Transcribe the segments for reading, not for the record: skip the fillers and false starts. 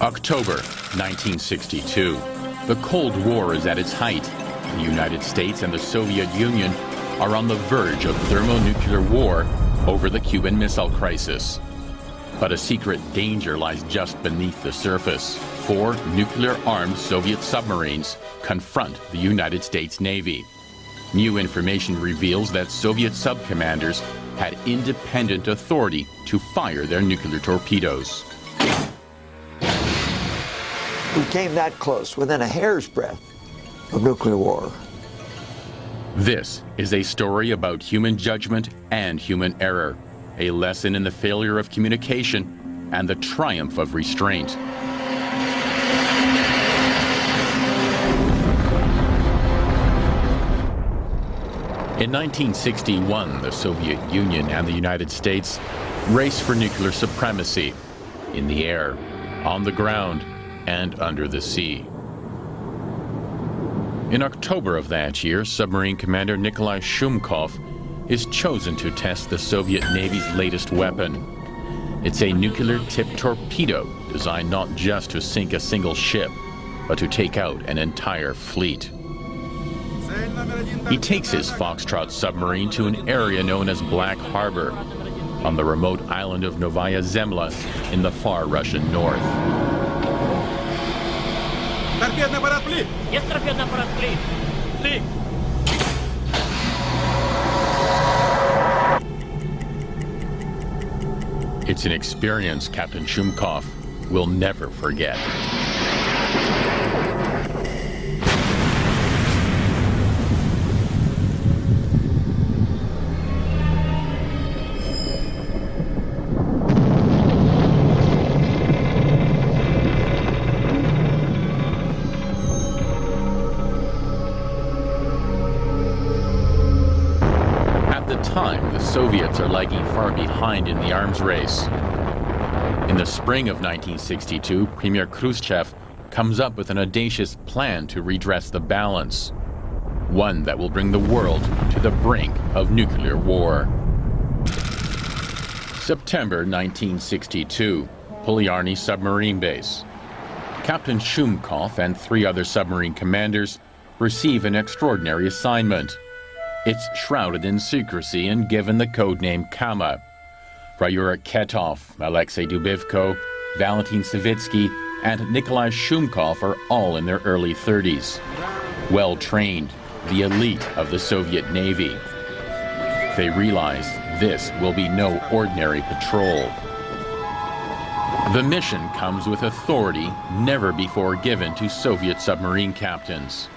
October 1962. The Cold War is at its height. The United States and the Soviet Union are on the verge of thermonuclear war over the Cuban Missile Crisis. But a secret danger lies just beneath the surface. 4 nuclear-armed Soviet submarines confront the United States Navy. New information reveals that Soviet sub-commanders had independent authority to fire their nuclear torpedoes. We came that close, within a hair's breadth of nuclear war. This is a story about human judgment and human error, a lesson in the failure of communication and the triumph of restraint. In 1961, the Soviet Union and the United States raced for nuclear supremacy in the air, on the ground, and under the sea. In October of that year, submarine commander Nikolai Shumkov is chosen to test the Soviet Navy's latest weapon. It's a nuclear-tipped torpedo designed not just to sink a single ship, but to take out an entire fleet. He takes his Foxtrot submarine to an area known as Black Harbor, on the remote island of Novaya Zemlya in the far Russian north. It's an experience Captain Shumkov will never forget. The Soviets are lagging far behind in the arms race. In the spring of 1962, Premier Khrushchev comes up with an audacious plan to redress the balance, one that will bring the world to the brink of nuclear war. September 1962, Polyarny submarine base. Captain Shumkov and 3 other submarine commanders receive an extraordinary assignment. It's shrouded in secrecy and given the codename Kama. Ryura Ketov, Alexei Dubivko, Valentin Savitsky, and Nikolai Shumkov are all in their early 30s. Well-trained, the elite of the Soviet Navy. They realize this will be no ordinary patrol. The mission comes with authority never before given to Soviet submarine captains.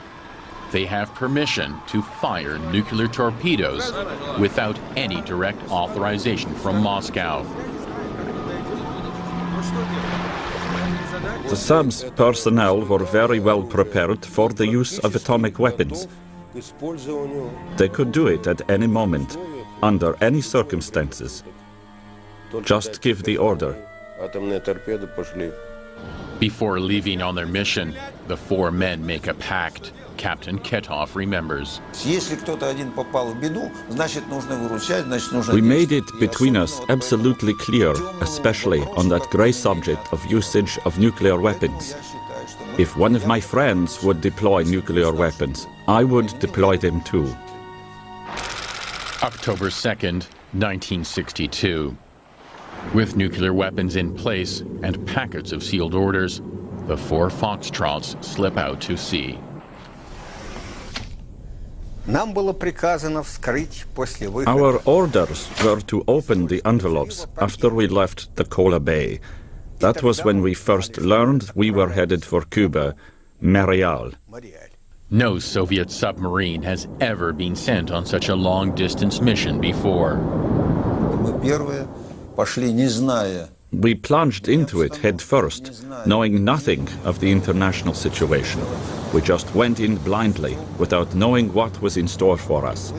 They have permission to fire nuclear torpedoes without any direct authorization from Moscow. The sub's personnel were very well prepared for the use of atomic weapons. They could do it at any moment, under any circumstances. Just give the order. Before leaving on their mission, the 4 men make a pact. Captain Ketov remembers. We made it between us absolutely clear, especially on that grey subject of usage of nuclear weapons. If one of my friends would deploy nuclear weapons, I would deploy them too. October 2nd, 1962. With nuclear weapons in place and packets of sealed orders, the 4 Foxtrots slip out to sea. Our orders were to open the envelopes after we left the Kola Bay. That was when we first learned we were headed for Cuba, Marial. No Soviet submarine has ever been sent on such a long-distance mission before. We plunged into it head first, knowing nothing of the international situation. We just went in blindly, without knowing what was in store for us.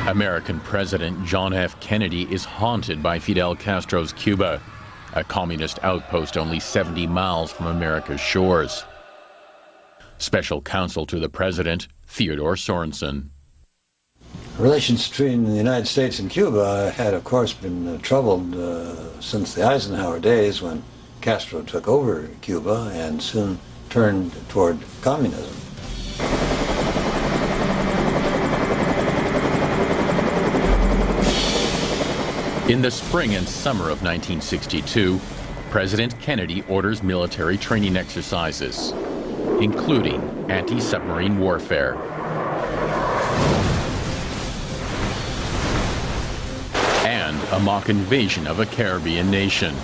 American President John F. Kennedy is haunted by Fidel Castro's Cuba, a communist outpost only 70 miles from America's shores. Special counsel to the president, Theodore Sorensen. Relations between the United States and Cuba had, of course, been troubled since the Eisenhower days when Castro took over Cuba and soon turned toward communism. In the spring and summer of 1962, President Kennedy orders military training exercises, including anti-submarine warfare. And a mock invasion of a Caribbean nation.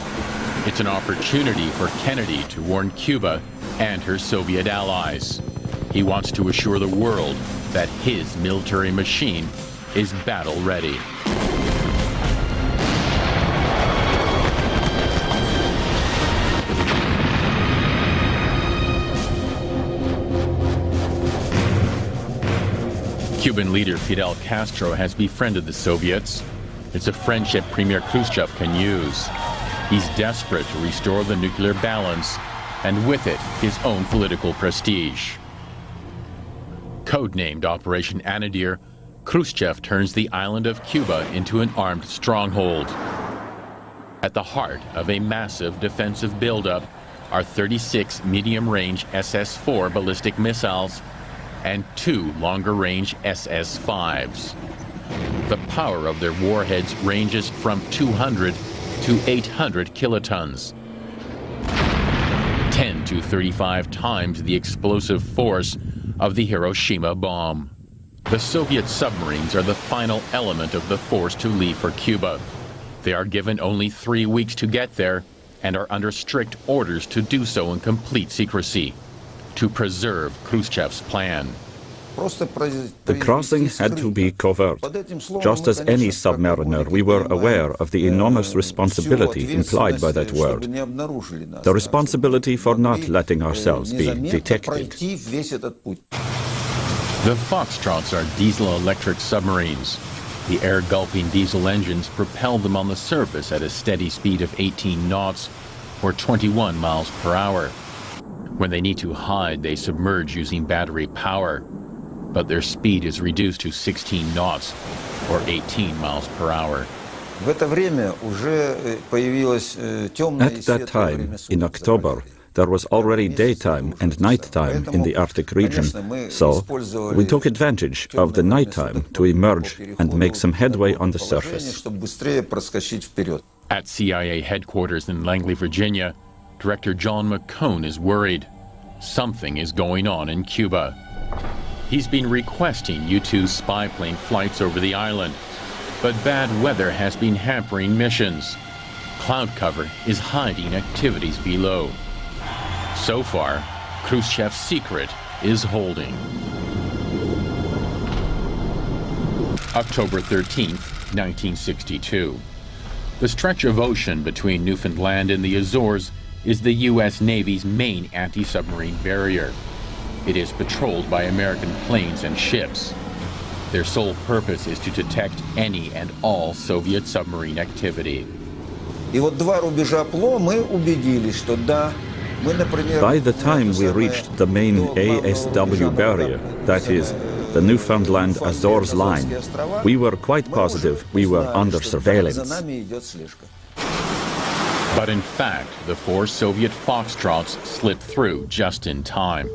It's an opportunity for Kennedy to warn Cuba and her Soviet allies. He wants to assure the world that his military machine is battle ready. Cuban leader Fidel Castro has befriended the Soviets. It's a friendship Premier Khrushchev can use. He's desperate to restore the nuclear balance, and with it, his own political prestige. Codenamed Operation Anadir, Khrushchev turns the island of Cuba into an armed stronghold. At the heart of a massive defensive buildup are 36 medium-range SS-4 ballistic missiles and 2 longer-range SS-5s. The power of their warheads ranges from 200 to 800 kilotons, 10 to 35 times the explosive force of the Hiroshima bomb. The Soviet submarines are the final element of the force to leave for Cuba. They are given only 3 weeks to get there and are under strict orders to do so in complete secrecy, to preserve Khrushchev's plan. The crossing had to be covert. Just as any submariner, we were aware of the enormous responsibility implied by that word. The responsibility for not letting ourselves be detected. The Foxtrots are diesel-electric submarines. The air-gulping diesel engines propel them on the surface at a steady speed of 18 knots, or 21 miles per hour. When they need to hide, they submerge using battery power. But their speed is reduced to 16 knots, or 18 miles per hour. At that time, in October, there was already daytime and nighttime in the Arctic region, so we took advantage of the nighttime to emerge and make some headway on the surface. At CIA headquarters in Langley, Virginia, Director John McCone is worried. Something is going on in Cuba. He's been requesting U-2 spy plane flights over the island, but bad weather has been hampering missions. Cloud cover is hiding activities below. So far, Khrushchev's secret is holding. October 13th, 1962. The stretch of ocean between Newfoundland and the Azores is the U.S. Navy's main anti-submarine barrier. It is patrolled by American planes and ships. Their sole purpose is to detect any and all Soviet submarine activity. By the time we reached the main ASW barrier, that is, the Newfoundland Azores line, we were quite positive we were under surveillance. But in fact, the 4 Soviet Foxtrots slipped through just in time.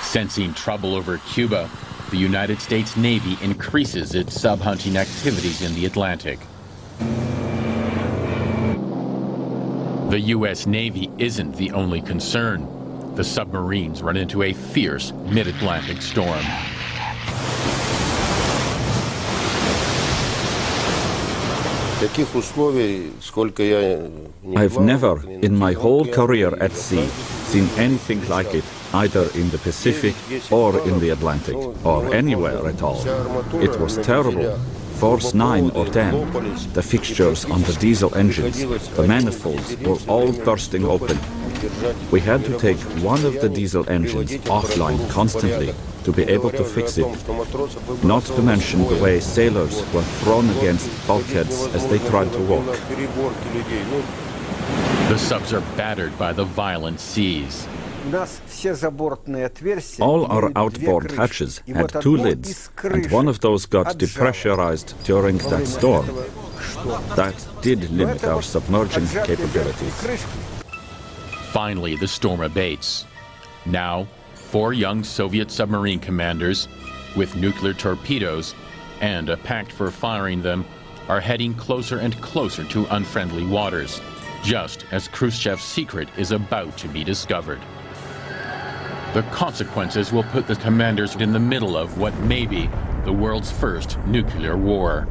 Sensing trouble over Cuba, the United States Navy increases its sub-hunting activities in the Atlantic. The U.S. Navy isn't the only concern. The submarines run into a fierce mid-Atlantic storm. I've never, in my whole career at sea, seen anything like it, either in the Pacific or in the Atlantic, or anywhere at all. It was terrible. Force 9 or 10, the fixtures on the diesel engines, the manifolds were all bursting open. We had to take one of the diesel engines offline constantly to be able to fix it, not to mention the way sailors were thrown against bulkheads as they tried to walk. The subs are battered by the violent seas. All our outboard hatches had two lids, and one of those got depressurized during that storm. That did limit our submerging capabilities. Finally, the storm abates. Now, 4 young Soviet submarine commanders with nuclear torpedoes and a pact for firing them are heading closer and closer to unfriendly waters, just as Khrushchev's secret is about to be discovered. The consequences will put the commanders in the middle of what may be the world's first nuclear war.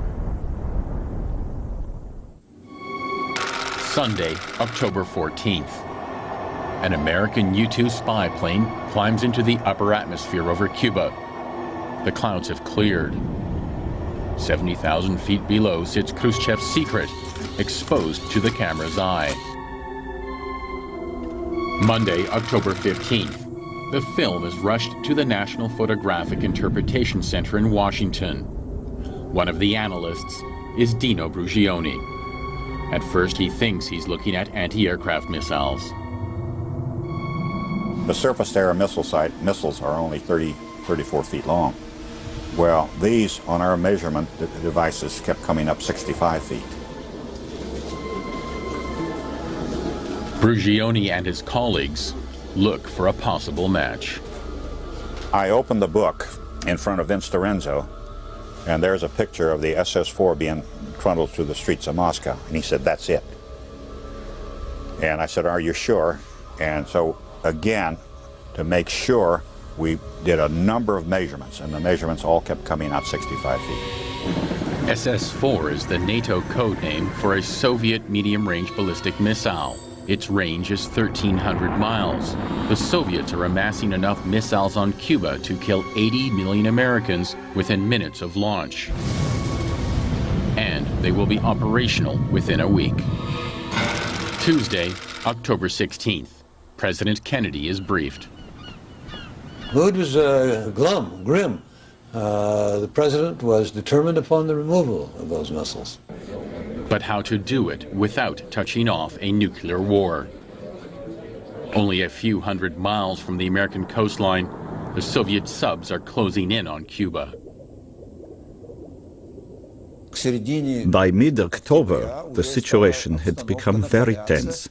Sunday, October 14th. An American U-2 spy plane climbs into the upper atmosphere over Cuba. The clouds have cleared. 70,000 feet below sits Khrushchev's secret, exposed to the camera's eye. Monday, October 15th. The film is rushed to the National Photographic Interpretation Center in Washington. One of the analysts is Dino Brugioni. At first, he thinks he's looking at anti-aircraft missiles. The surface-to-air missiles are only 34 feet long. Well, these, on our measurement devices, kept coming up 65 feet. Brugioni and his colleagues look for a possible match. I opened the book in front of Vince Lorenzo, and there's a picture of the SS-4 being trundled through the streets of Moscow. And he said, "That's it." And I said, "Are you sure?" And so, again, to make sure, we did a number of measurements, and the measurements all kept coming out 65 feet. SS-4 is the NATO code name for a Soviet medium-range ballistic missile. Its range is 1,300 miles. The Soviets are amassing enough missiles on Cuba to kill 80 million Americans within minutes of launch. And they will be operational within a week. Tuesday, October 16th. President Kennedy is briefed. Mood was grim. The president was determined upon the removal of those missiles. But how to do it without touching off a nuclear war? Only a few hundred miles from the American coastline, the Soviet subs are closing in on Cuba. By mid-October, the situation had become very tense.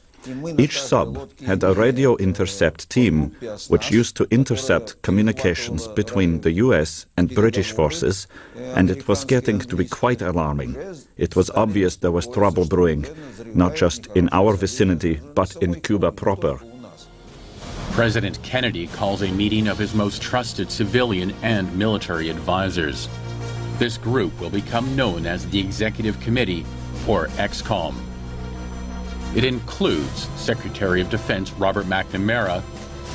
Each sub had a radio intercept team which used to intercept communications between the US and British forces, and it was getting to be quite alarming. It was obvious there was trouble brewing, not just in our vicinity, but in Cuba proper. President Kennedy calls a meeting of his most trusted civilian and military advisors. This group will become known as the Executive Committee, or EXCOM. It includes Secretary of Defense Robert McNamara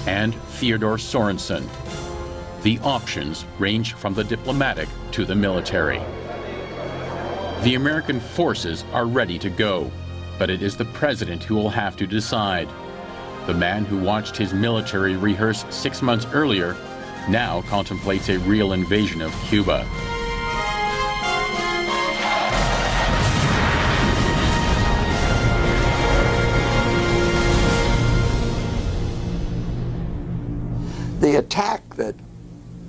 and Theodore Sorensen. The options range from the diplomatic to the military. The American forces are ready to go, but it is the president who will have to decide. The man who watched his military rehearse 6 months earlier now contemplates a real invasion of Cuba. The attack that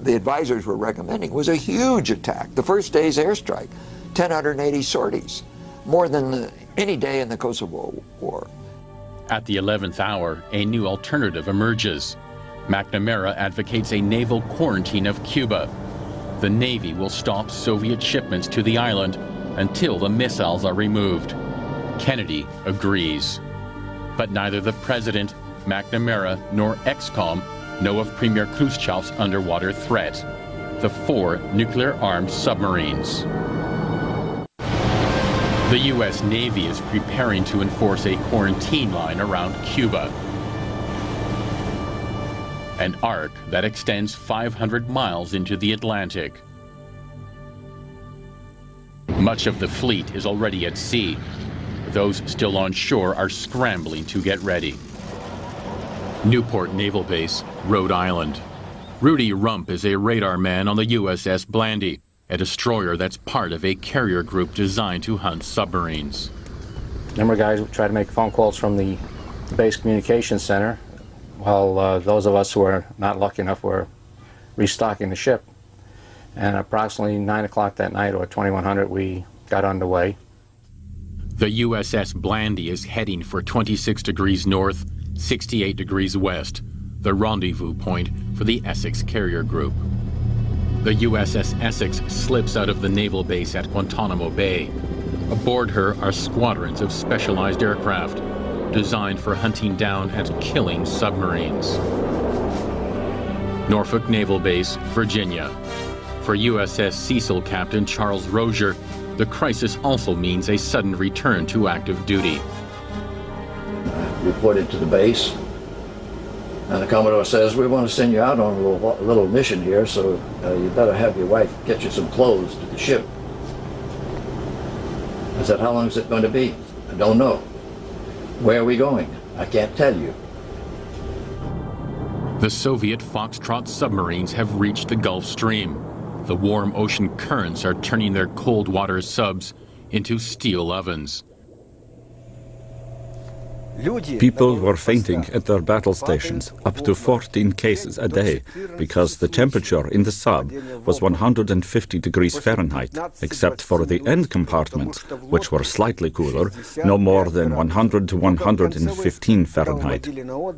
the advisors were recommending was a huge attack. The first day's airstrike, 1,080 sorties, more than any day in the Kosovo War. At the 11th hour, a new alternative emerges. McNamara advocates a naval quarantine of Cuba. The Navy will stop Soviet shipments to the island until the missiles are removed. Kennedy agrees. But neither the president, McNamara, nor EXCOM know of Premier Khrushchev's underwater threat, the 4 nuclear-armed submarines. The U.S. Navy is preparing to enforce a quarantine line around Cuba, an arc that extends 500 miles into the Atlantic. Much of the fleet is already at sea. Those still on shore are scrambling to get ready. Newport Naval Base, Rhode Island. Rudy Rump is a radar man on the USS Blandy, a destroyer that's part of a carrier group designed to hunt submarines. A number of guys try to make phone calls from the base communications center. while those of us who were not lucky enough were restocking the ship. And approximately 9 o'clock that night, or 2100, we got underway. The USS Blandy is heading for 26 degrees north, 68 degrees west, the rendezvous point for the Essex carrier group. The USS Essex slips out of the naval base at Guantanamo Bay. Aboard her are squadrons of specialized aircraft designed for hunting down and killing submarines. Norfolk Naval Base, Virginia. For USS Cecil Captain Charles Rozier, the crisis also means a sudden return to active duty. Reported to the base, and the Commodore says, we want to send you out on a little mission here, so you better have your wife get you some clothes to the ship. I said, how long is it going to be? I don't know. Where are we going? I can't tell you. The Soviet Foxtrot submarines have reached the Gulf Stream. The warm ocean currents are turning their cold water subs into steel ovens. People were fainting at their battle stations, up to 14 cases a day, because the temperature in the sub was 150 degrees Fahrenheit, except for the end compartments, which were slightly cooler, no more than 100 to 115 Fahrenheit,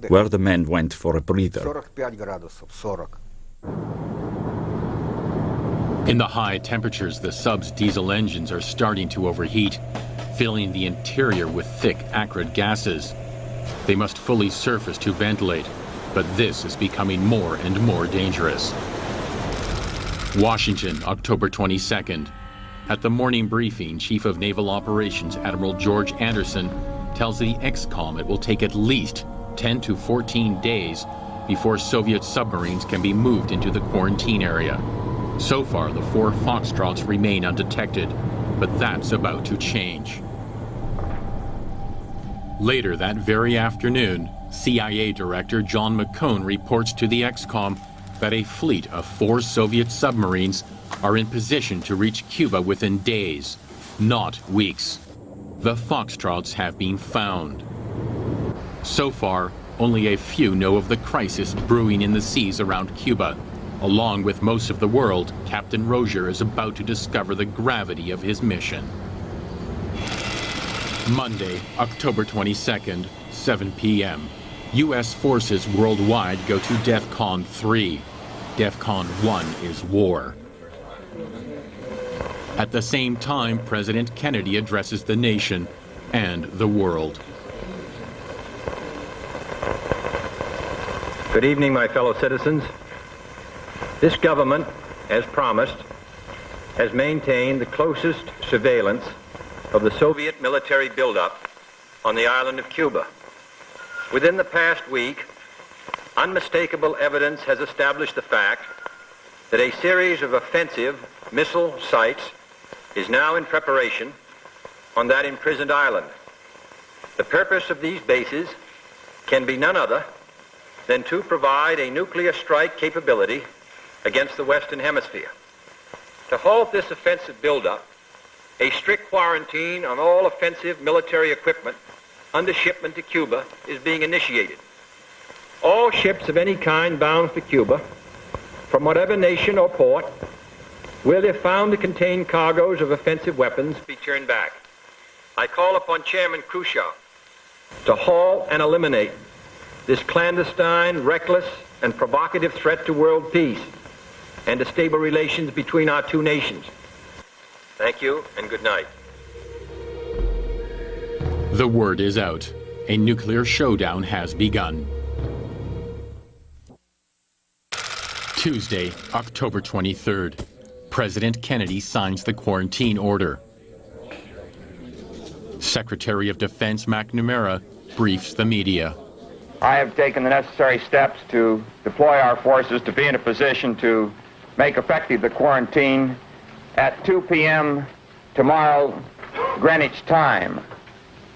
where the men went for a breather. In the high temperatures, the sub's diesel engines are starting to overheat, filling the interior with thick, acrid gases. They must fully surface to ventilate, but this is becoming more and more dangerous. Washington, October 22nd. At the morning briefing, Chief of Naval Operations Admiral George Anderson tells the XCOM it will take at least 10 to 14 days before Soviet submarines can be moved into the quarantine area. So far, the 4 Foxtrots remain undetected, but that's about to change. Later that very afternoon, CIA Director John McCone reports to the XCOM that a fleet of 4 Soviet submarines are in position to reach Cuba within days, not weeks. The Foxtrots have been found. So far, only a few know of the crisis brewing in the seas around Cuba. Along with most of the world, Captain Rozier is about to discover the gravity of his mission. Monday, October 22nd, 7 p.m. U.S. forces worldwide go to DEFCON 3. DEFCON 1 is war. At the same time, President Kennedy addresses the nation and the world. Good evening, my fellow citizens. This government, as promised, has maintained the closest surveillance of the Soviet military buildup on the island of Cuba. Within the past week, unmistakable evidence has established the fact that a series of offensive missile sites is now in preparation on that imprisoned island. The purpose of these bases can be none other than to provide a nuclear strike capability against the Western Hemisphere. To halt this offensive buildup, a strict quarantine on all offensive military equipment under shipment to Cuba is being initiated. All ships of any kind bound for Cuba, from whatever nation or port, will, if found to contain cargoes of offensive weapons, be turned back. I call upon Chairman Khrushchev to halt and eliminate this clandestine, reckless, and provocative threat to world peace and to stable relations between our two nations. Thank you, and good night. The word is out. A nuclear showdown has begun. Tuesday, October 23rd. President Kennedy signs the quarantine order. Secretary of Defense McNamara briefs the media. I have taken the necessary steps to deploy our forces to be in a position to make effective the quarantine at 2 p.m. tomorrow, Greenwich time.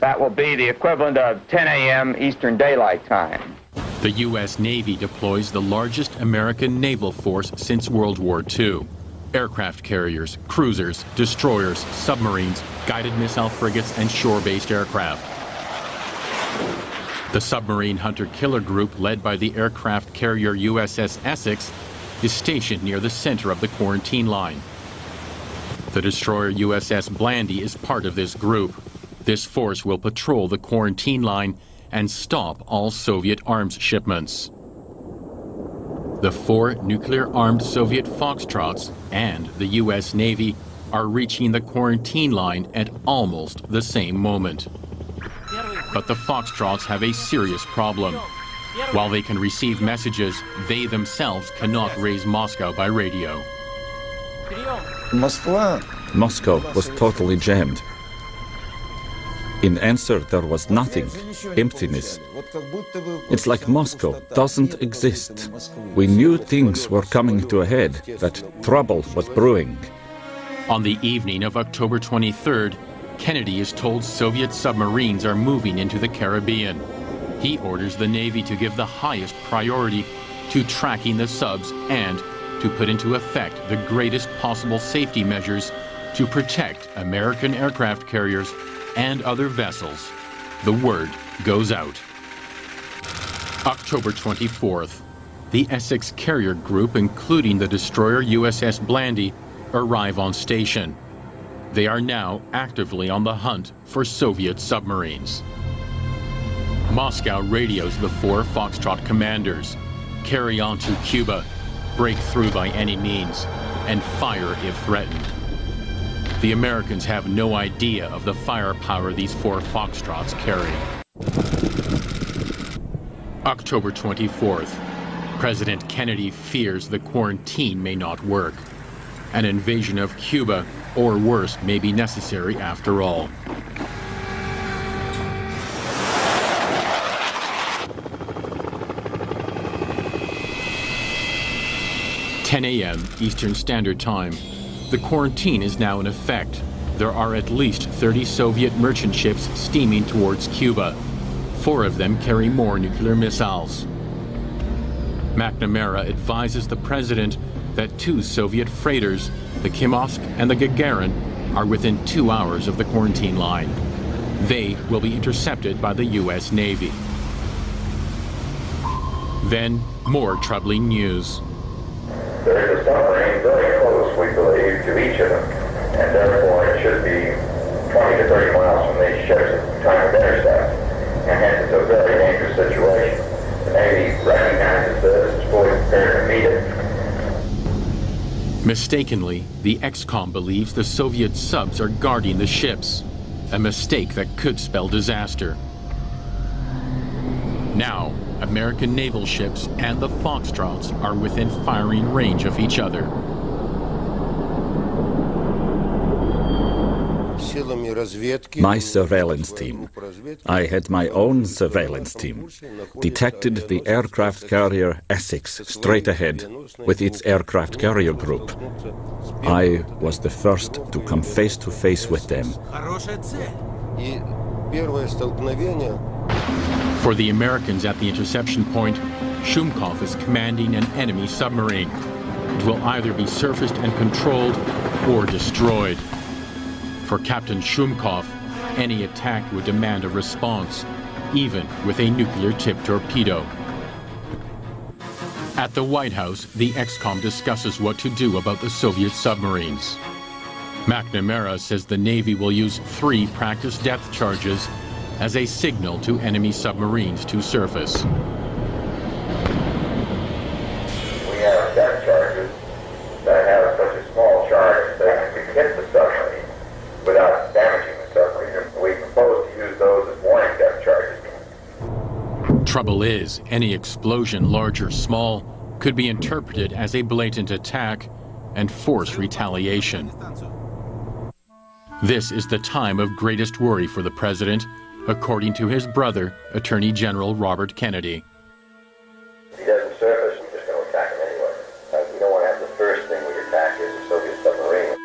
That will be the equivalent of 10 a.m. Eastern Daylight Time. The U.S. Navy deploys the largest American naval force since World War II. Aircraft carriers, cruisers, destroyers, submarines, guided missile frigates, and shore-based aircraft. The submarine hunter-killer group led by the aircraft carrier USS Essex is stationed near the center of the quarantine line. The destroyer USS Blandy is part of this group. This force will patrol the quarantine line and stop all Soviet arms shipments. The 4 nuclear-armed Soviet Foxtrots and the U.S. Navy are reaching the quarantine line at almost the same moment. But the Foxtrots have a serious problem. While they can receive messages, they themselves cannot raise Moscow by radio. Moscow was totally jammed. In answer, there was nothing, emptiness. It's like Moscow doesn't exist. We knew things were coming to a head, that trouble was brewing. On the evening of October 23rd, Kennedy is told Soviet submarines are moving into the Caribbean. He orders the Navy to give the highest priority to tracking the subs and to put into effect the greatest possible safety measures to protect American aircraft carriers and other vessels. The word goes out. October 24th, the Essex carrier group, including the destroyer USS Blandy, arrive on station. They are now actively on the hunt for Soviet submarines. Moscow radios the 4 Foxtrot commanders, carry on to Cuba, break through by any means, and fire if threatened. The Americans have no idea of the firepower these 4 Foxtrots carry. October 24th, President Kennedy fears the quarantine may not work. An invasion of Cuba, or worse, may be necessary after all. "10 a.m. Eastern Standard Time. The quarantine is now in effect. There are at least 30 Soviet merchant ships steaming towards Cuba. 4 of them carry more nuclear missiles. McNamara advises the president that 2 Soviet freighters, the Kimosk and the Gagarin, are within 2 hours of the quarantine line. They will be intercepted by the U.S. Navy. Then, more troubling news. There is a submarine very close, we believe, to each of them, and therefore it should be 20 to 30 miles from these ships at the time of intercept, and hence it's a very dangerous situation. The Navy recognizes this, is fully prepared to meet it. Mistakenly, the XCOM believes the Soviet subs are guarding the ships, a mistake that could spell disaster. Now, American naval ships and the Foxtrots are within firing range of each other. My surveillance team. I had my own surveillance team. Detected the aircraft carrier Essex straight ahead with its aircraft carrier group. I was the first to come face to face with them. For the Americans at the interception point, Shumkov is commanding an enemy submarine. It will either be surfaced and controlled or destroyed. For Captain Shumkov, any attack would demand a response, even with a nuclear-tipped torpedo. At the White House, the XCOM discusses what to do about the Soviet submarines. McNamara says the Navy will use 3 practice depth charges as a signal to enemy submarines to surface. We have depth charges that have such a small charge that we can hit the submarine without damaging the submarine. We propose to use those as warning depth charges. Trouble is, any explosion, large or small, could be interpreted as a blatant attack and force retaliation. This is the time of greatest worry for the president, according to his brother, Attorney General Robert Kennedy. If he doesn't surface, we're just going to attack him anyway. We don't want to have the first thing we attack is a Soviet submarine.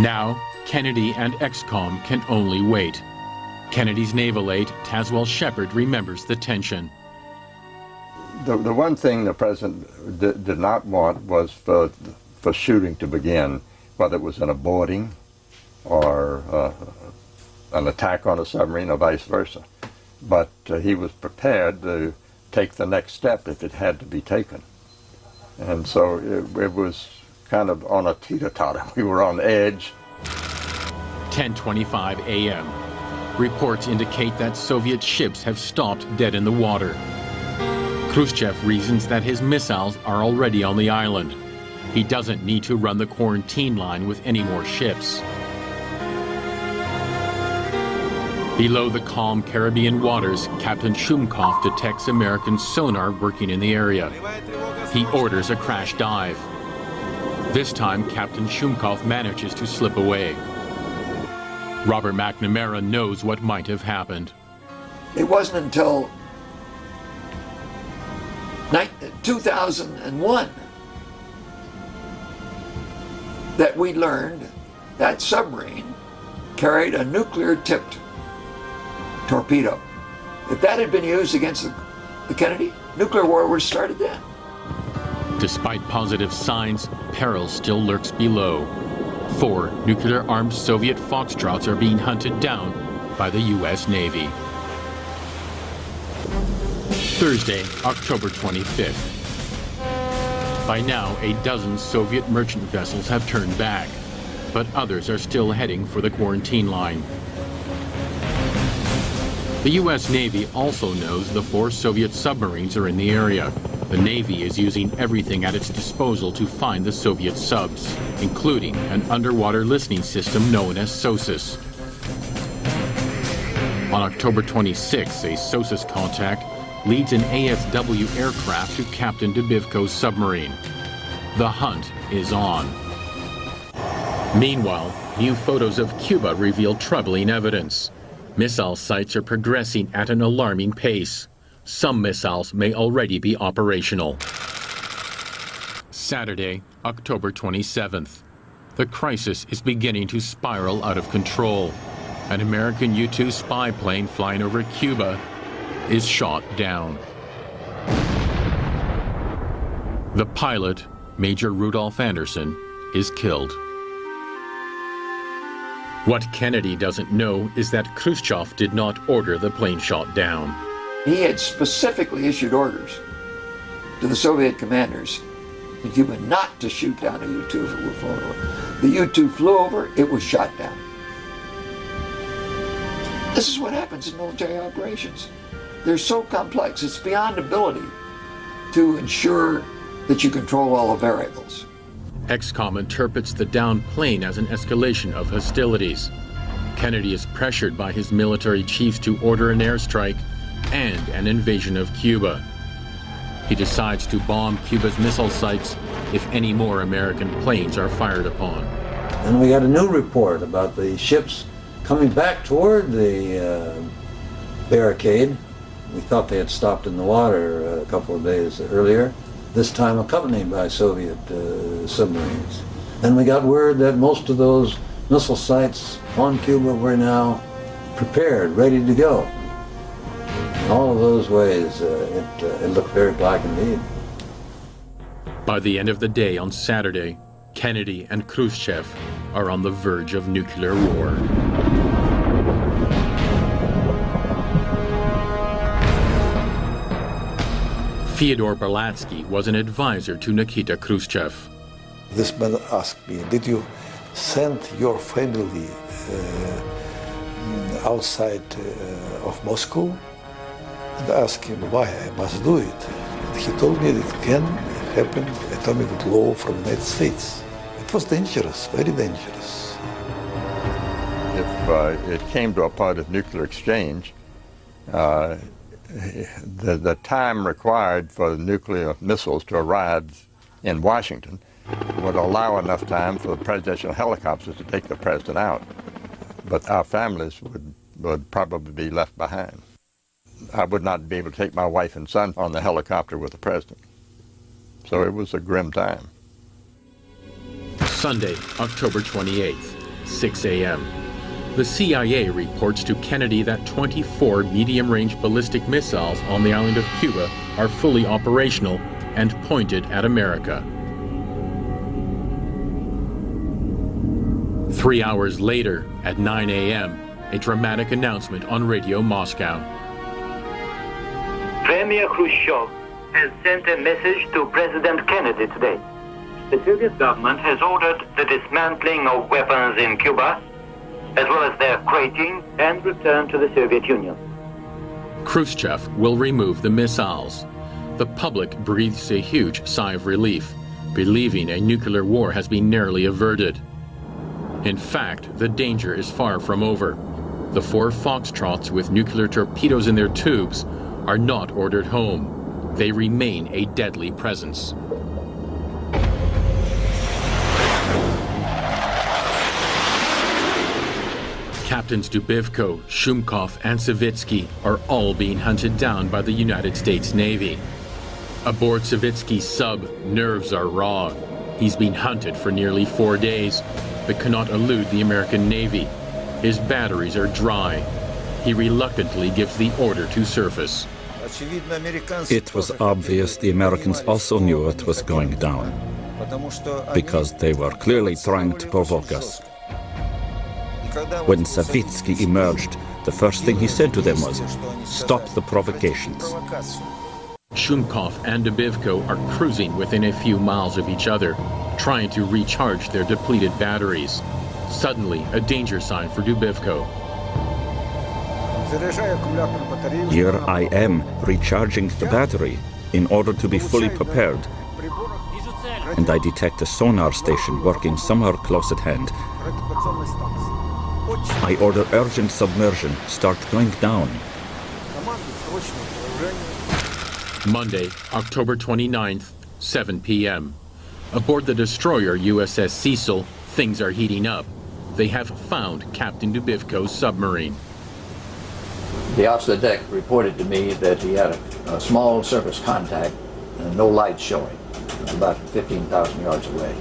Now, Kennedy and XCOM can only wait. Kennedy's naval aide, Tazewell Shepard, remembers the tension. The one thing the president did not want was for shooting to begin, whether it was in a boarding or an attack on a submarine or vice versa. But he was prepared to take the next step if it had to be taken. And so it was kind of on a teeter-totter. We were on edge. 10:25 a.m. Reports indicate that Soviet ships have stopped dead in the water. Khrushchev reasons that his missiles are already on the island. He doesn't need to run the quarantine line with any more ships. Below the calm Caribbean waters, Captain Shumkov detects American sonar working in the area. He orders a crash dive. This time, Captain Shumkov manages to slip away. Robert McNamara knows what might have happened. It wasn't until 2001 that we learned that submarine carried a nuclear-tipped torpedo. If that had been used against the Kennedy, nuclear war would have started then. Despite positive signs, peril still lurks below. 4 nuclear-armed Soviet Foxtrots are being hunted down by the U.S. Navy. Thursday, October 25th. By now, a dozen Soviet merchant vessels have turned back, but others are still heading for the quarantine line. The U.S. Navy also knows the 4 Soviet submarines are in the area. The Navy is using everything at its disposal to find the Soviet subs, including an underwater listening system known as SOSUS. On October 26, a SOSUS contact leads an ASW aircraft to Captain Dubivko's submarine. The hunt is on. Meanwhile, new photos of Cuba reveal troubling evidence. Missile sites are progressing at an alarming pace. Some missiles may already be operational. Saturday, October 27th. The crisis is beginning to spiral out of control. An American U-2 spy plane flying over Cuba is shot down. The pilot, Major Rudolph Anderson, is killed. What Kennedy doesn't know is that Khrushchev did not order the plane shot down. He had specifically issued orders to the Soviet commanders in Cuba not to shoot down a U-2 if it were flown over. The U-2 flew over, it was shot down. This is what happens in military operations. They're so complex, it's beyond ability to ensure that you control all the variables. XCOM interprets the downed plane as an escalation of hostilities. Kennedy is pressured by his military chiefs to order an airstrike and an invasion of Cuba. He decides to bomb Cuba's missile sites if any more American planes are fired upon. And we got a new report about the ships coming back toward the barricade. We thought they had stopped in the water a couple of days earlier, this time accompanied by Soviet submarines. Then we got word that most of those missile sites on Cuba were now prepared, ready to go. In all of those ways, it looked very black indeed. By the end of the day on Saturday, Kennedy and Khrushchev are on the verge of nuclear war. Fyodor Berlatsky was an advisor to Nikita Khrushchev. This man asked me, did you send your family outside of Moscow? And I asked him why I must do it. And he told me that it can happen atomic blow from the United States. It was dangerous, very dangerous. If it came to a point of nuclear exchange, the time required for the nuclear missiles to arrive in Washington would allow enough time for the presidential helicopters to take the president out. But our families would probably be left behind. I would not be able to take my wife and son on the helicopter with the president. So it was a grim time. Sunday, October 28th, 6 a.m. The CIA reports to Kennedy that 24 medium-range ballistic missiles on the island of Cuba are fully operational and pointed at America. 3 hours later, at 9 a.m., a dramatic announcement on Radio Moscow. Premier Khrushchev has sent a message to President Kennedy today. The Soviet government has ordered the dismantling of weapons in Cuba, as well as their crating and return to the Soviet Union. Khrushchev will remove the missiles. The public breathes a huge sigh of relief, believing a nuclear war has been nearly averted. In fact, the danger is far from over. The 4 Foxtrots with nuclear torpedoes in their tubes are not ordered home. They remain a deadly presence. Captains Dubivko, Shumkov, and Savitsky are all being hunted down by the United States Navy. Aboard Savitsky's sub, nerves are raw. He's been hunted for nearly 4 days, but cannot elude the American Navy. His batteries are dry. He reluctantly gives the order to surface. It was obvious the Americans also knew it was going down, because they were clearly trying to provoke us. When Savitsky emerged, the first thing he said to them was, "Stop the provocations." Shumkov and Dubivko are cruising within a few miles of each other, trying to recharge their depleted batteries. Suddenly, a danger sign for Dubivko. Here I am, recharging the battery in order to be fully prepared. And I detect a sonar station working somewhere close at hand. I order urgent submersion, start going down. Monday, October 29th, 7 p.m. Aboard the destroyer USS Cecil, things are heating up. They have found Captain Dubivko's submarine. The officer of the deck reported to me that he had a small surface contact and no light showing, about 15,000 yards away.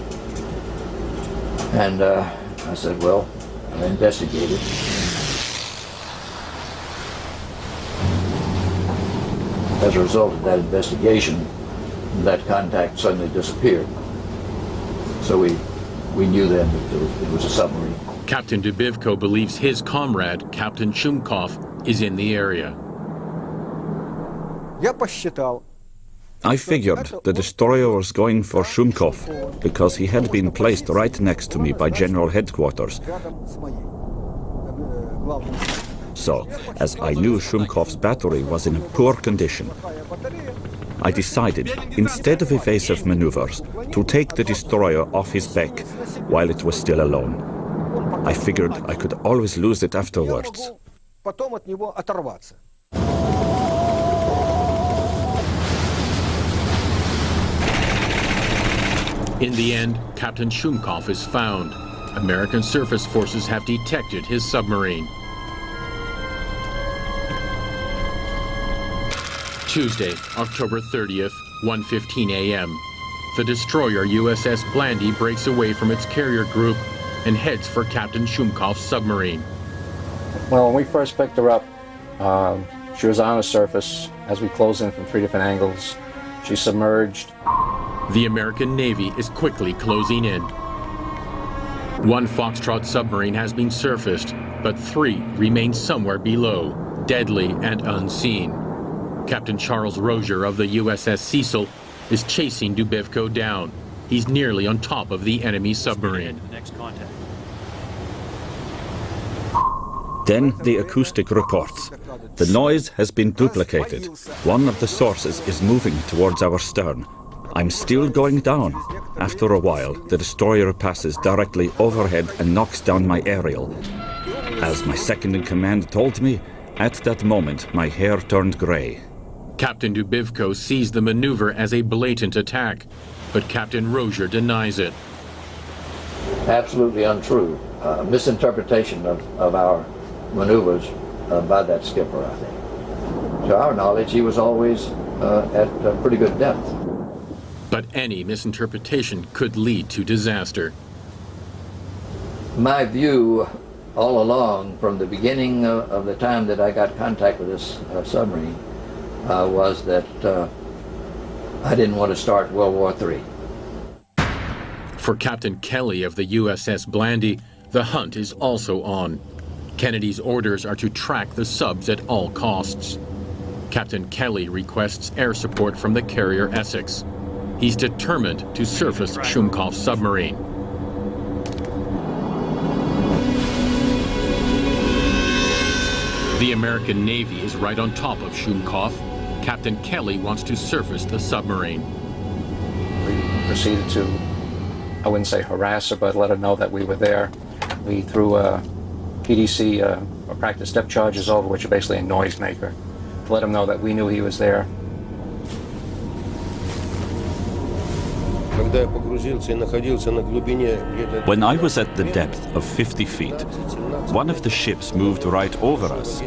And I said, well, I investigated. As a result of that investigation, that contact suddenly disappeared. So we knew then that it was a submarine. Captain Dubivko believes his comrade, Captain Shumkov, is in the area. I figured the destroyer was going for Shumkov because he had been placed right next to me by General Headquarters. So, as I knew Shumkov's battery was in poor condition, I decided, instead of evasive maneuvers, to take the destroyer off his back while it was still alone. I figured I could always lose it afterwards. In the end, Captain Shumkov is found. American surface forces have detected his submarine. Tuesday, October 30th, 1:15 a.m. The destroyer USS Blandy breaks away from its carrier group and heads for Captain Shumkov's submarine. Well, when we first picked her up, she was on the surface. As we closed in from 3 different angles, she submerged. The American Navy is quickly closing in. 1 Foxtrot submarine has been surfaced, but 3 remain somewhere below, deadly and unseen. Captain Charles Rozier of the USS Cecil is chasing Dubivko down. He's nearly on top of the enemy submarine. Then the acoustic reports. The noise has been duplicated. One of the sources is moving towards our stern. I'm still going down. After a while, the destroyer passes directly overhead and knocks down my aerial. As my second-in-command told me, at that moment my hair turned gray. Captain Dubivko sees the maneuver as a blatant attack, but Captain Rozier denies it. Absolutely untrue. Misinterpretation of our maneuvers by that skipper, I think. To our knowledge, he was always at a pretty good depth. But any misinterpretation could lead to disaster. My view all along, from the beginning of the time that I got contact with this submarine, was that I didn't want to start World War III. For Captain Kelly of the USS Blandy, The hunt is also on. Kennedy's orders are to track the subs at all costs. Captain Kelly requests air support from the carrier Essex. He's determined to surface Shumkov's submarine. The American Navy is right on top of Shumkov. Captain Kelly wants to surface the submarine. We proceeded to, I wouldn't say harass her, but let her know that we were there. We threw a PDC, or practice depth charges over, which are basically a noisemaker, to let him know that we knew he was there. When I was at the depth of 50 feet, one of the ships moved right over us.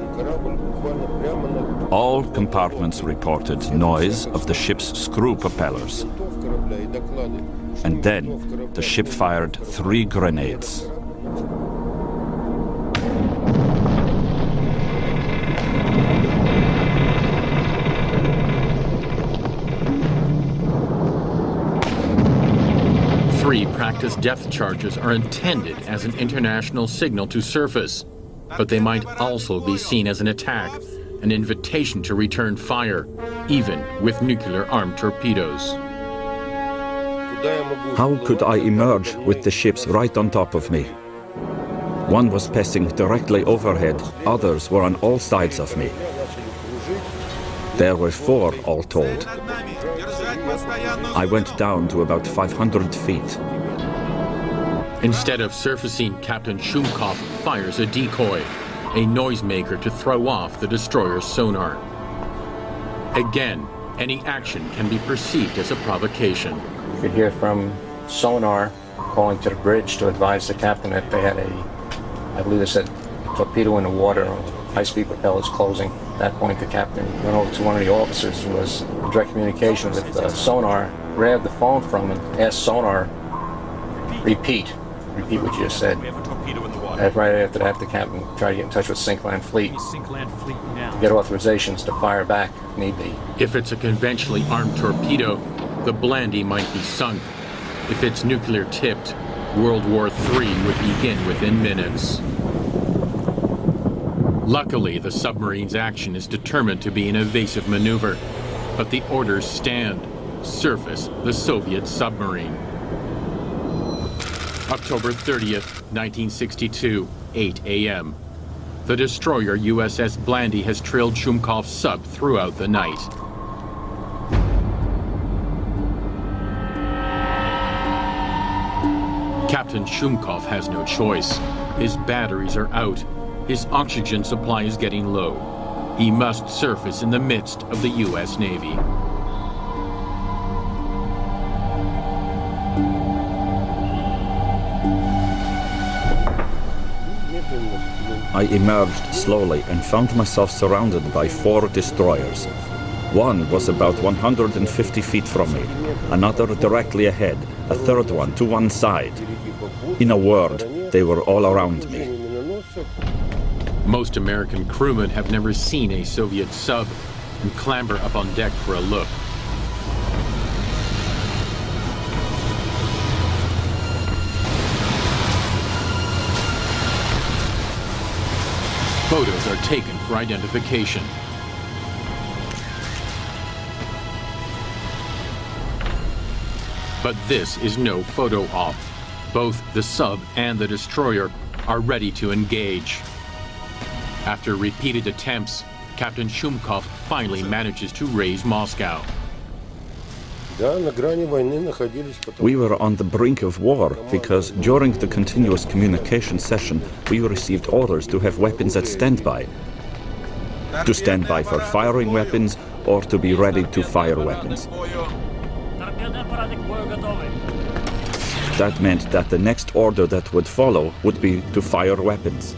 All compartments reported noise of the ship's screw propellers. And then the ship fired 3 grenades. Three practice depth charges are intended as an international signal to surface, but they might also be seen as an attack, an invitation to return fire, even with nuclear-armed torpedoes. How could I emerge with the ships right on top of me? One was passing directly overhead, others were on all sides of me. There were 4 all told. I went down to about 500 feet. Instead of surfacing, Captain Shumkov fires a decoy, a noisemaker to throw off the destroyer's sonar. Again, any action can be perceived as a provocation. You could hear from sonar calling to the bridge to advise the captain that they had a, I believe they said, torpedo in the water, or high-speed propellers closing. At that point, the captain went over to one of the officers who was in direct communication with sonar, grabbed the phone from him, asked sonar, repeat what you just said. And right after that, the captain tried to get in touch with Sinkland Fleet to get authorizations to fire back if need be. If it's a conventionally armed torpedo, the Blandy might be sunk. If it's nuclear tipped, World War III would begin within minutes. Luckily, the submarine's action is determined to be an evasive maneuver, but the orders stand. Surface the Soviet submarine. October 30th, 1962, 8 a.m. The destroyer USS Blandy has trailed Shumkov's sub throughout the night. Captain Shumkov has no choice. His batteries are out. His oxygen supply is getting low. He must surface in the midst of the U.S. Navy. I emerged slowly and found myself surrounded by 4 destroyers. One was about 150 feet from me, another directly ahead, a third one to one side. In a word, they were all around me. Most American crewmen have never seen a Soviet sub and clamber up on deck for a look. Photos are taken for identification. But this is no photo op. Both the sub and the destroyer are ready to engage. After repeated attempts, Captain Shumkov finally manages to raise Moscow. We were on the brink of war because during the continuous communication session we received orders to have weapons at standby. To stand by for firing weapons or to be ready to fire weapons. That meant that the next order that would follow would be to fire weapons.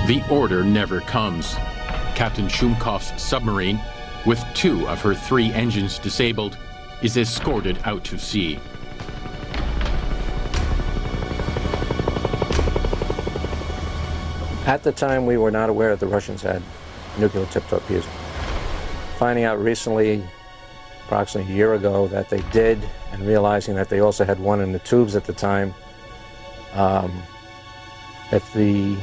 The order never comes. Captain Shumkov's submarine, with 2 of her 3 engines disabled, is escorted out to sea. At the time, we were not aware that the Russians had nuclear-tipped torpedoes. Finding out recently, approximately a year ago, that they did, and realizing that they also had one in the tubes at the time, if we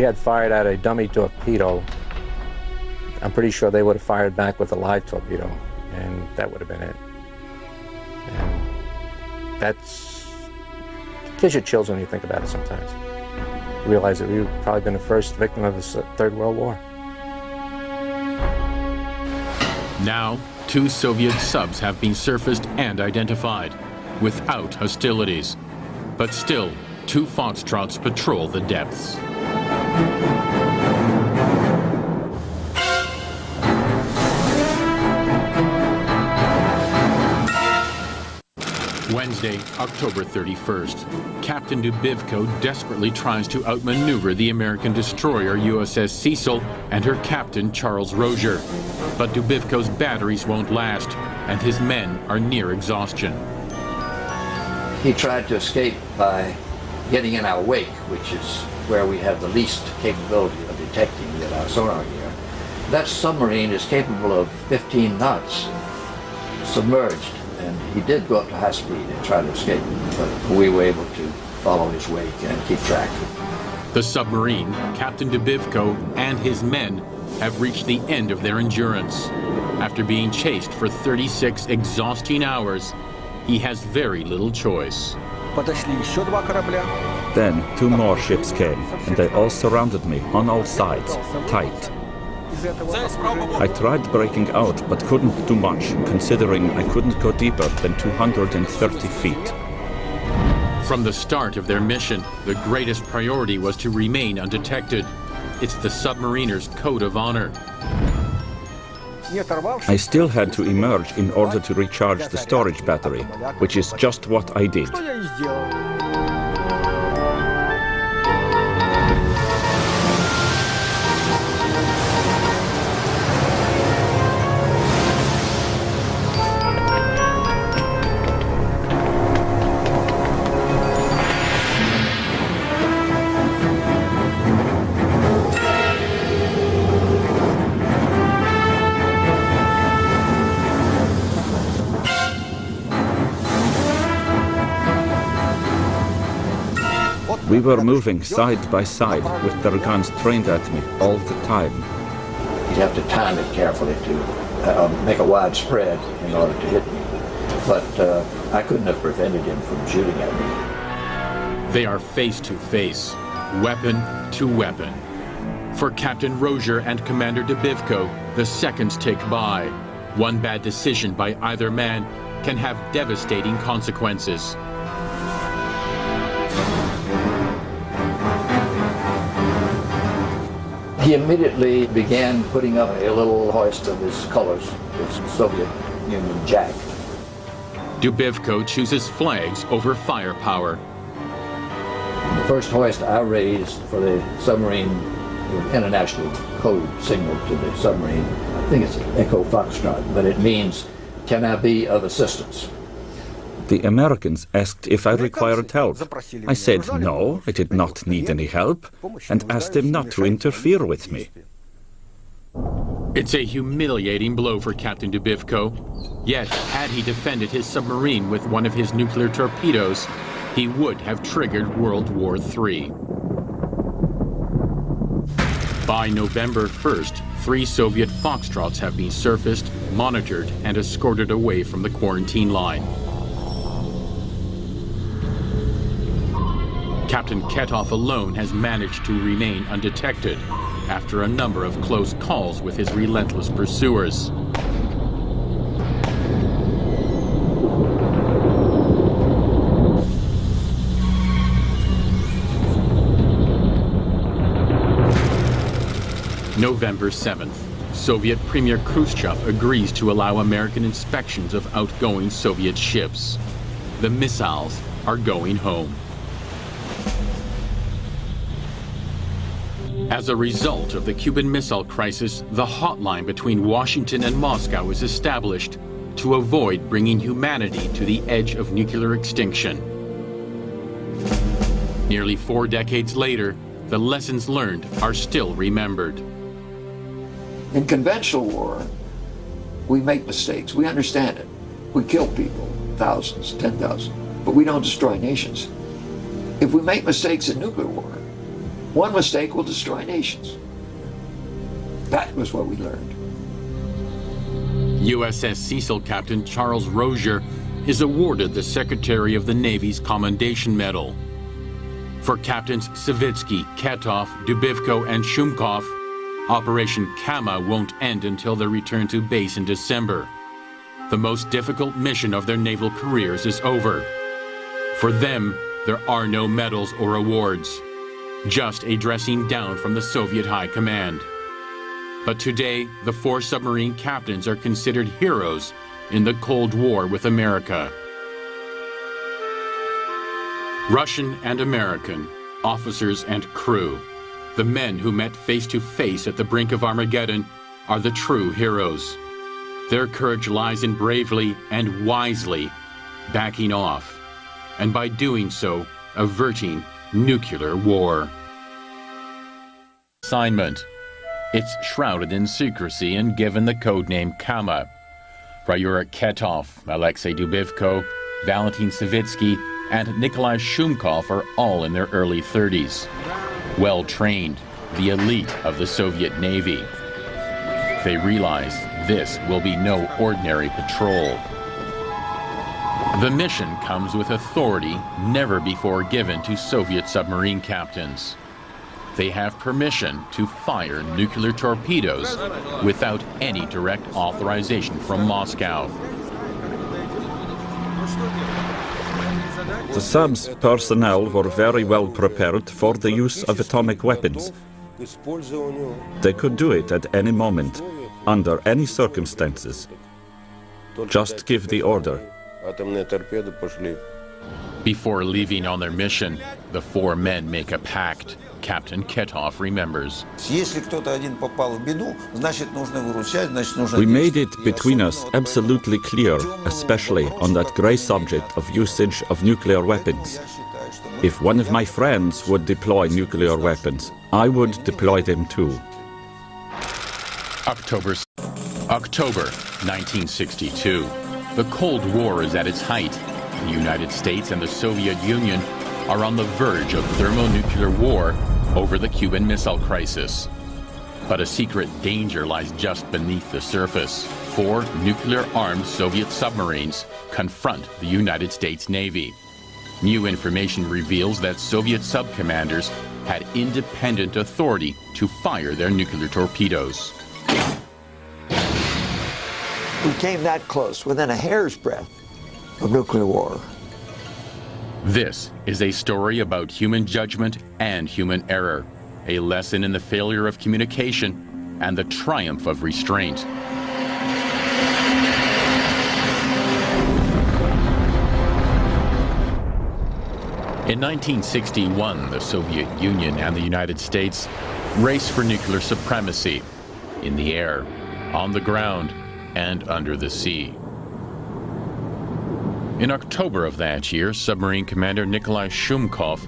had fired at a dummy torpedo, I'm pretty sure they would have fired back with a live torpedo, and that would have been it. And that's gives you chills when you think about it sometimes. You realize that we've probably been the first victim of the Third World War. Now, 2 Soviet subs have been surfaced and identified, without hostilities. But still, 2 Foxtrots patrol the depths. Wednesday, October 31st. Captain Dubivko desperately tries to outmaneuver the American destroyer USS Cecil and her captain Charles Rozier. But Dubivko's batteries won't last, and his men are near exhaustion. He tried to escape by getting in our wake, which is where we have the least capability of detecting with our sonar gear. That submarine is capable of 15 knots submerged, and he did go up to high speed and try to escape, but we were able to follow his wake and keep track. The submarine, Captain Dubivko, and his men have reached the end of their endurance. After being chased for 36 exhausting hours, he has very little choice. Then 2 more ships came, and they all surrounded me on all sides, tight. I tried breaking out, but couldn't do much, considering I couldn't go deeper than 230 feet. From the start of their mission, the greatest priority was to remain undetected. It's the submariners' code of honor. I still had to emerge in order to recharge the storage battery, which is just what I did. We were moving side by side with their guns trained at me all the time. You'd have to time it carefully to make a wide spread in order to hit me. But I couldn't have prevented him from shooting at me. They are face to face, weapon to weapon. For Captain Rozier and Commander Dubivko, the seconds tick by. One bad decision by either man can have devastating consequences. He immediately began putting up a little hoist of his colors, his Soviet Union Jack. Dubivko chooses flags over firepower. The first hoist I raised for the submarine, the international code signal to the submarine, I think it's Echo Foxtrot, but it means, can I be of assistance? The Americans asked if I required help. I said no, I did not need any help, and asked them not to interfere with me. It's a humiliating blow for Captain Dubivko. Yet, had he defended his submarine with one of his nuclear torpedoes, he would have triggered World War III. By November 1st, 3 Soviet Foxtrots have been surfaced, monitored, and escorted away from the quarantine line. Captain Ketov alone has managed to remain undetected after a number of close calls with his relentless pursuers. November 7th, Soviet Premier Khrushchev agrees to allow American inspections of outgoing Soviet ships. The missiles are going home. As a result of the Cuban Missile Crisis, the hotline between Washington and Moscow is established to avoid bringing humanity to the edge of nuclear extinction. Nearly 4 decades later, the lessons learned are still remembered. In conventional war, we make mistakes. We understand it. We kill people, thousands, 10,000, but we don't destroy nations. If we make mistakes in nuclear war, one mistake will destroy nations. That was what we learned. USS Cecil Captain Charles Rozier is awarded the Secretary of the Navy's Commendation Medal. For Captains Savitsky, Ketov, Dubivko, and Shumkov, Operation Kama won't end until their return to base in December. The most difficult mission of their naval careers is over. For them, there are no medals or awards, just a dressing down from the Soviet High Command. But today, the 4 submarine captains are considered heroes in the Cold War with America. Russian and American, officers and crew, the men who met face to face at the brink of Armageddon, are the true heroes. Their courage lies in bravely and wisely backing off, and by doing so, averting nuclear war. Assignment. It's shrouded in secrecy and given the codename Kama. Ryura Ketov, Alexei Dubivko, Valentin Savitsky, and Nikolai Shumkov are all in their early 30s. Well-trained, the elite of the Soviet Navy. They realize this will be no ordinary patrol. The mission comes with authority never before given to Soviet submarine captains. They have permission to fire nuclear torpedoes without any direct authorization from Moscow. The sub's personnel were very well prepared for the use of atomic weapons. They could do it at any moment, under any circumstances. Just give the order. Before leaving on their mission, the 4 men make a pact. Captain Ketov remembers. We made it between us absolutely clear, especially on that grey subject of usage of nuclear weapons. If one of my friends would deploy nuclear weapons, I would deploy them too. October 1962. The Cold War is at its height. The United States and the Soviet Union are on the verge of thermonuclear war over the Cuban Missile Crisis. But a secret danger lies just beneath the surface. 4 nuclear-armed Soviet submarines confront the United States Navy. New information reveals that Soviet sub-commanders had independent authority to fire their nuclear torpedoes. We came that close, within a hair's breadth of nuclear war. This is a story about human judgment and human error, a lesson in the failure of communication and the triumph of restraint. In 1961, the Soviet Union and the United States raced for nuclear supremacy in the air, on the ground, and under the sea. In October of that year, submarine commander Nikolai Shumkov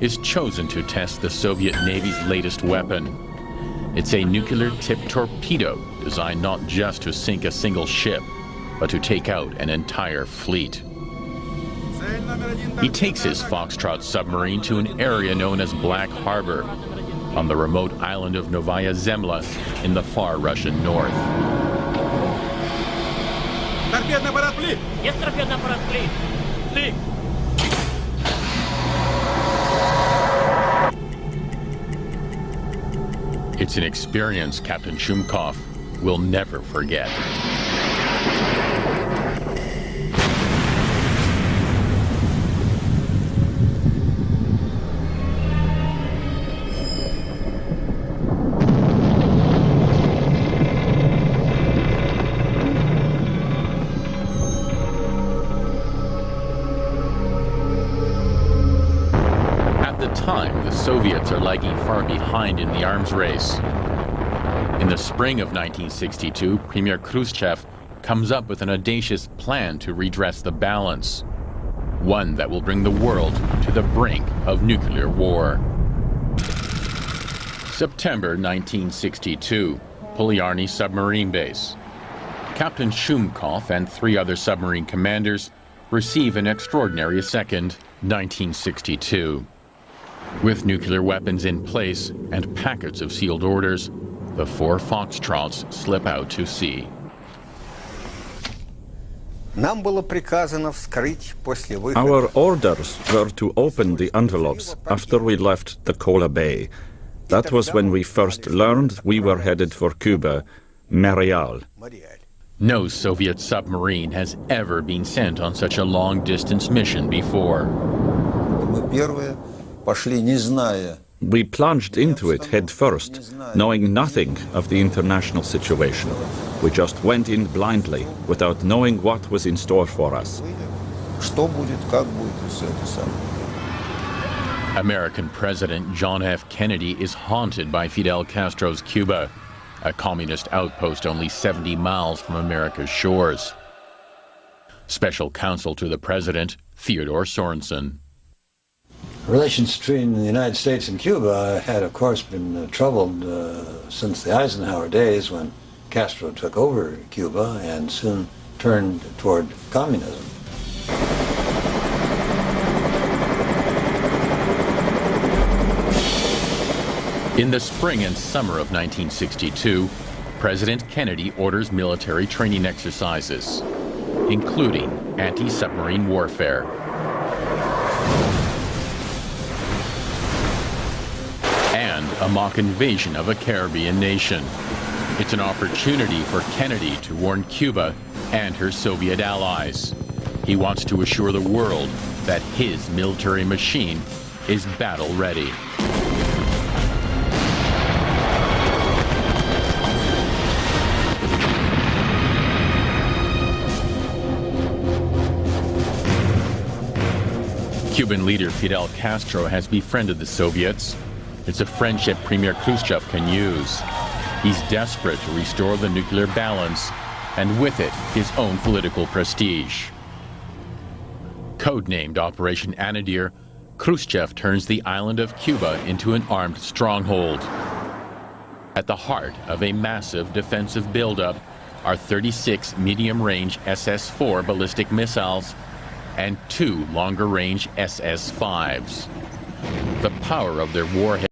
is chosen to test the Soviet Navy's latest weapon. It's a nuclear-tipped torpedo designed not just to sink a single ship, but to take out an entire fleet. He takes his Foxtrot submarine to an area known as Black Harbor, on the remote island of Novaya Zemlya in the far Russian north. Торпедный аппарат плит! Есть торпедный аппарат плит! Плит! It's an experience Captain Shumkov will never forget. Soviets are lagging far behind in the arms race. In the spring of 1962, Premier Khrushchev comes up with an audacious plan to redress the balance, one that will bring the world to the brink of nuclear war. September 1962, Polyarny submarine base. Captain Shumkov and 3 other submarine commanders receive an extraordinary 2nd, 1962. With nuclear weapons in place and packets of sealed orders, the 4 Foxtrots slip out to sea. Our orders were to open the envelopes after we left the Kola Bay. That was when we first learned we were headed for Cuba, Marial. No Soviet submarine has ever been sent on such a long-distance mission before. We plunged into it head first, knowing nothing of the international situation. We just went in blindly, without knowing what was in store for us. American President John F. Kennedy is haunted by Fidel Castro's Cuba, a communist outpost only 70 miles from America's shores. Special counsel to the president, Theodore Sorensen. Relations between the United States and Cuba had, of course, been troubled since the Eisenhower days, when Castro took over Cuba and soon turned toward communism. In the spring and summer of 1962, President Kennedy orders military training exercises, including anti-submarine warfare. And a mock invasion of a Caribbean nation. It's an opportunity for Kennedy to warn Cuba and her Soviet allies. He wants to assure the world that his military machine is battle ready. Cuban leader Fidel Castro has befriended the Soviets. It's a friendship Premier Khrushchev can use. He's desperate to restore the nuclear balance, and with it, his own political prestige. Codenamed Operation Anadir, Khrushchev turns the island of Cuba into an armed stronghold. At the heart of a massive defensive buildup are 36 medium-range SS-4 ballistic missiles and 2 longer-range SS-5s. The power of their warheads